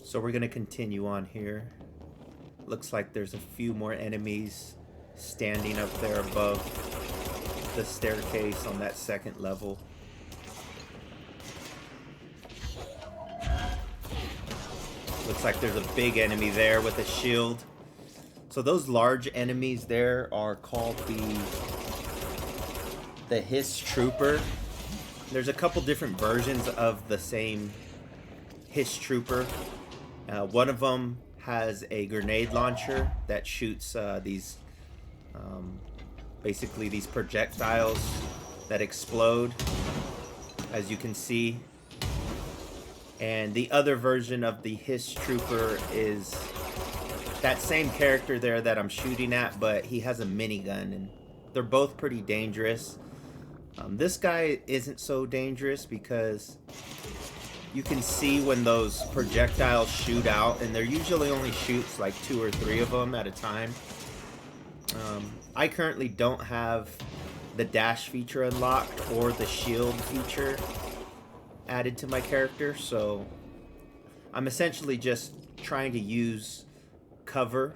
So we're gonna continue on here. Looks like there's a few more enemies standing up there above the staircase on that second level. Looks like there's a big enemy there with a shield. So those large enemies there are called the Hiss Trooper. There's a couple different versions of the same Hiss Trooper. One of them has a grenade launcher that shoots basically these projectiles that explode, as you can see. And the other version of the Hiss Trooper is that same character there that I'm shooting at, but he has a minigun, and they're both pretty dangerous. This guy isn't so dangerous because you can see when those projectiles shoot out, and there usually only shoots like 2 or 3 of them at a time. I currently don't have the dash feature unlocked or the shield feature added to my character, so I'm essentially just trying to use cover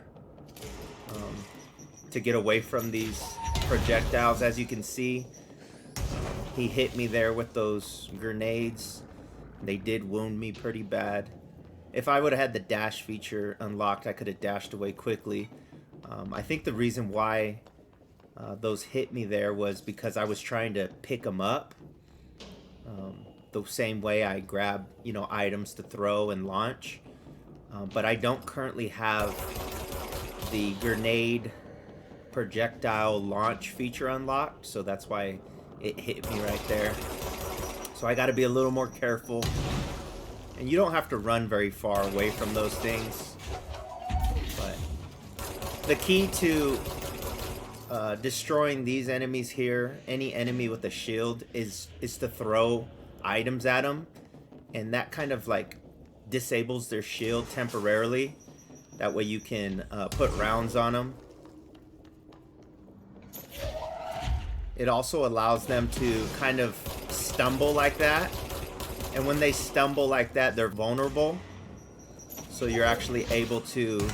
to get away from these projectiles. As you can see, he hit me there with those grenades. They did wound me pretty bad. If I would have had the dash feature unlocked, I could have dashed away quickly. I think the reason why those hit me there was because I was trying to pick them up the same way I grab, items to throw and launch. But I don't currently have the grenade projectile launch feature unlocked, so that's why it hit me right there. So I got to be a little more careful. And you don't have to run very far away from those things. But the key to destroying these enemies here, any enemy with a shield, is to throw items at them. And that kind of like disables their shield temporarily. That way you can put rounds on them. It also allows them to kind of stumble like that. And when they stumble like that, they're vulnerable. So you're actually able to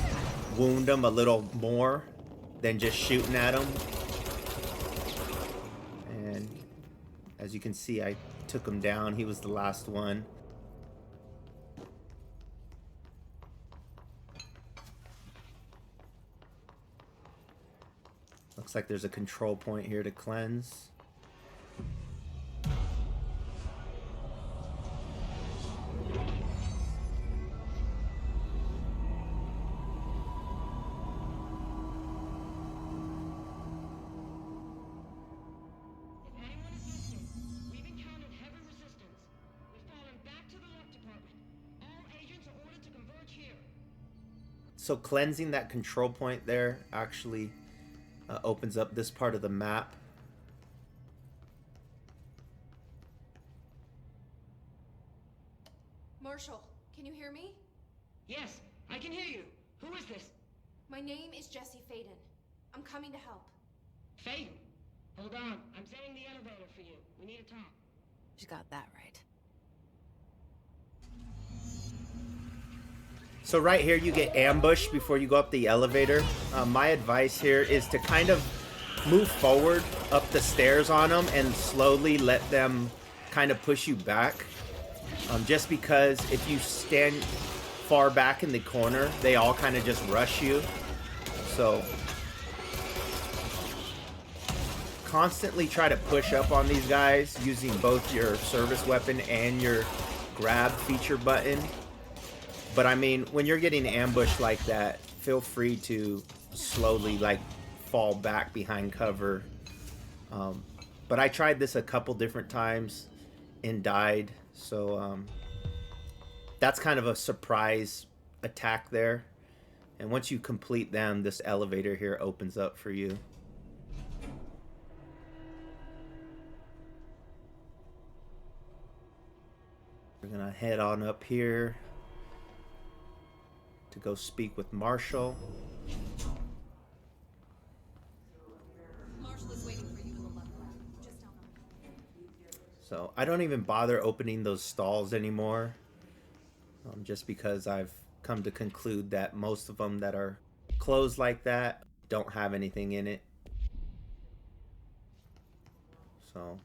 wound them a little more than just shooting at them. And as you can see, I took him down. He was the last one. Looks like there's a control point here to cleanse. So cleansing that control point there actually opens up this part of the map. Marshall, can you hear me? Yes, I can hear you. Who is this? My name is Jesse Faden. I'm coming to help. Faden. Hold on. I'm setting the elevator for you. We need to talk. She got that right. So right here you get ambushed before you go up the elevator. My advice here is to kind of move forward up the stairs on them and slowly let them kind of push you back. Just because if you stand far back in the corner, they all kind of just rush you. So constantly try to push up on these guys using both your service weapon and your grab feature button. But I mean, when you're getting ambushed like that, feel free to slowly like fall back behind cover. But I tried this a couple different times and died. So that's kind of a surprise attack there. And once you complete them, this elevator here opens up for you. We're gonna head on up here to go speak with Marshall. Marshall is waiting for you in the left lab, just down the hall. So I don't even bother opening those stalls anymore. just because I've come to conclude that most of them that are closed like that don't have anything in it. So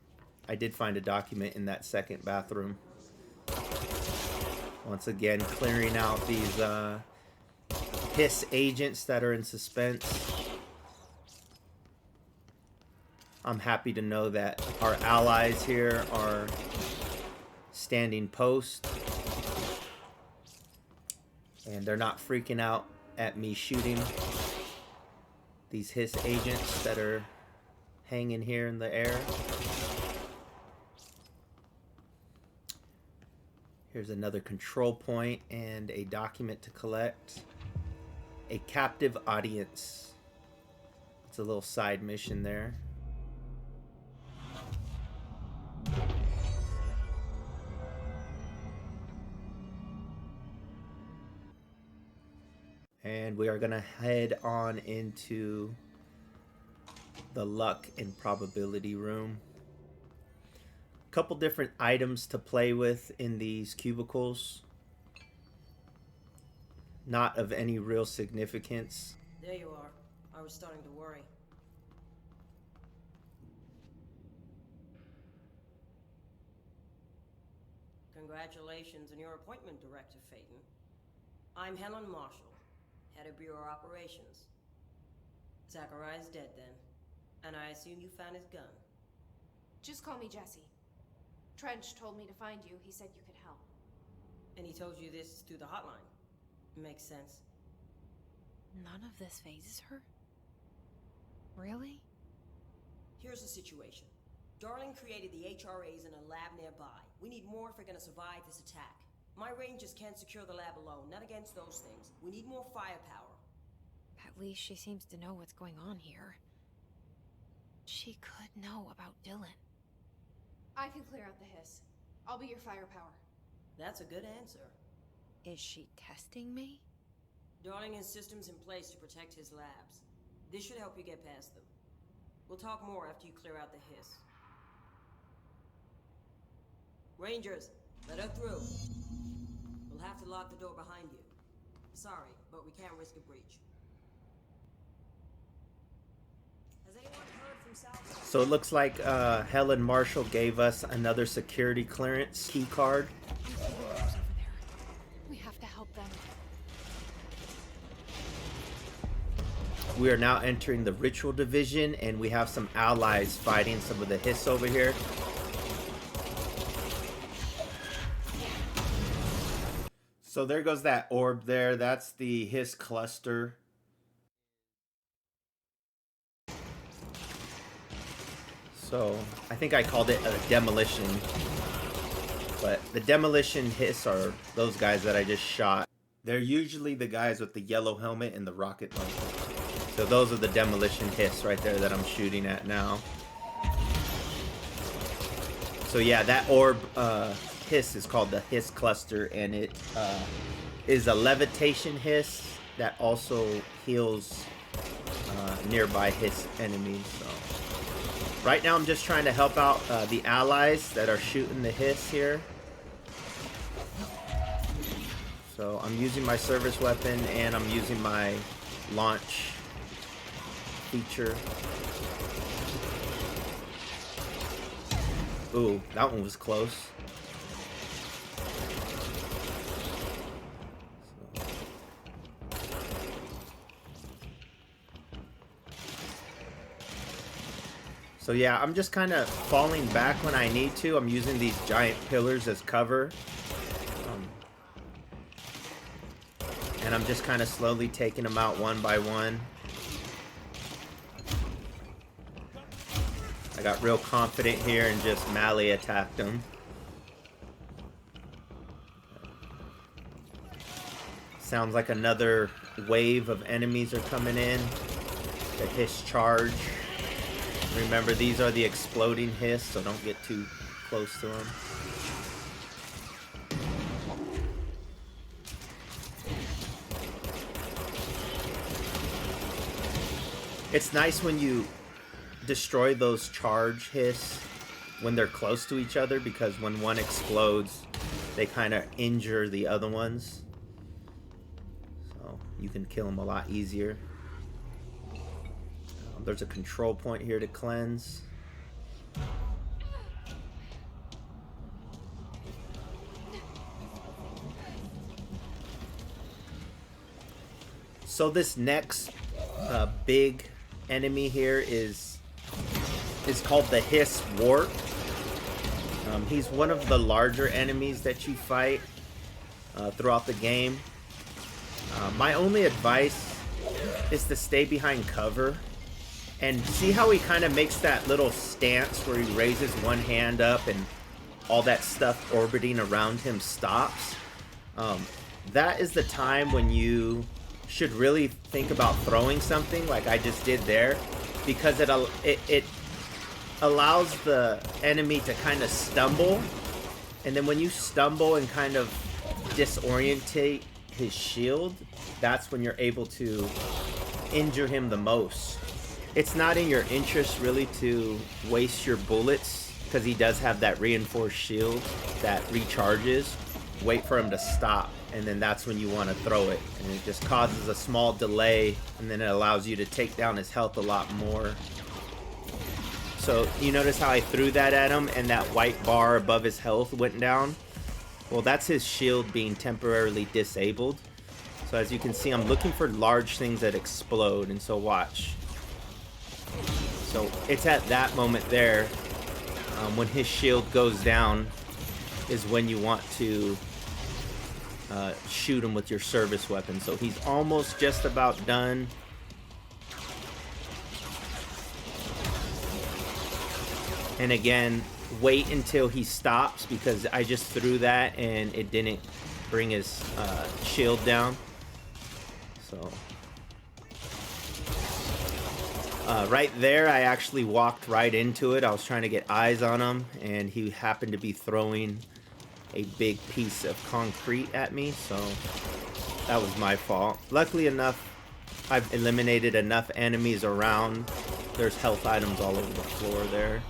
I did find a document in that second bathroom. Once again, clearing out these Hiss agents that are in suspense. I'm happy to know that our allies here are standing post. And they're not freaking out at me shooting these Hiss agents that are hanging here in the air. Here's another control point and a document to collect. A captive audience. It's a little side mission there. And we are going to head on into the luck and probability room. A couple different items to play with in these cubicles. Not of any real significance. There you are. I was starting to worry. Congratulations on your appointment, Director Phaeton. I'm Helen Marshall, head of Bureau Operations. Zachariah's dead then, and I assume you found his gun. Just call me Jesse. Trench told me to find you. He said you could help. And he told you this through the hotline. Makes sense. None of this phases her? Really? Here's the situation. Darling created the HRAs in a lab nearby. We need more if we're gonna survive this attack. My rangers can't secure the lab alone, not against those things. We need more firepower. At least she seems to know what's going on here. She could know about Dylan. I can clear out the Hiss. I'll be your firepower. That's a good answer. Is she testing me? Darling has systems in place to protect his labs. This should help you get past them. We'll talk more after you clear out the Hiss. Rangers, let her through. We'll have to lock the door behind you. Sorry, but we can't risk a breach. Has anyone heard from South? So it looks like Helen Marshall gave us another security clearance key card. I'm seeing those over there. We have to help them. We are now entering the ritual division, and we have some allies fighting some of the Hiss over here. So there goes that orb there. That's the Hiss cluster. So I think I called it a demolition. But the demolition Hiss are those guys that I just shot. They're usually the guys with the yellow helmet and the rocket launcher. So those are the demolition Hiss right there that I'm shooting at now. So yeah, that orb Hiss is called the Hiss cluster, and it is a levitation Hiss that also heals nearby Hiss enemies. So right now I'm just trying to help out the allies that are shooting the Hiss here. So I'm using my service weapon and I'm using my launch feature. Ooh, that one was close. So yeah, I'm just kind of falling back when I need to. I'm using these giant pillars as cover. And I'm just kind of slowly taking them out one by one. I got real confident here and just melee attacked them. Sounds like another wave of enemies are coming in. The Hiss charge. Remember, these are the exploding Hiss, so don't get too close to them. It's nice when you destroy those charge Hiss when they're close to each other, because when one explodes, they kind of injure the other ones. So you can kill them a lot easier. There's a control point here to cleanse. So this next big enemy here is called the Hiss Wart. He's one of the larger enemies that you fight throughout the game. My only advice is to stay behind cover. And see how he kind of makes that little stance where he raises one hand up and all that stuff orbiting around him stops? That is the time when you should really think about throwing something like I just did there, because it allows the enemy to kind of stumble, and then when you stumble and kind of disorientate his shield, that's when you're able to injure him the most. It's not in your interest really to waste your bullets, because he does have that reinforced shield that recharges. Wait for him to stop, and then that's when you want to throw it, and it just causes a small delay, and then it allows you to take down his health a lot more. So you notice how I threw that at him and that white bar above his health went down? Well, that's his shield being temporarily disabled. So as you can see, I'm looking for large things that explode, and so watch. So it's at that moment there, when his shield goes down, is when you want to shoot him with your service weapon. So he's almost just about done. And again, wait until he stops, because I just threw that and it didn't bring his shield down. So right there, I actually walked right into it. I was trying to get eyes on him, and he happened to be throwing a big piece of concrete at me, so that was my fault. Luckily enough, I've eliminated enough enemies around. There's health items all over the floor there.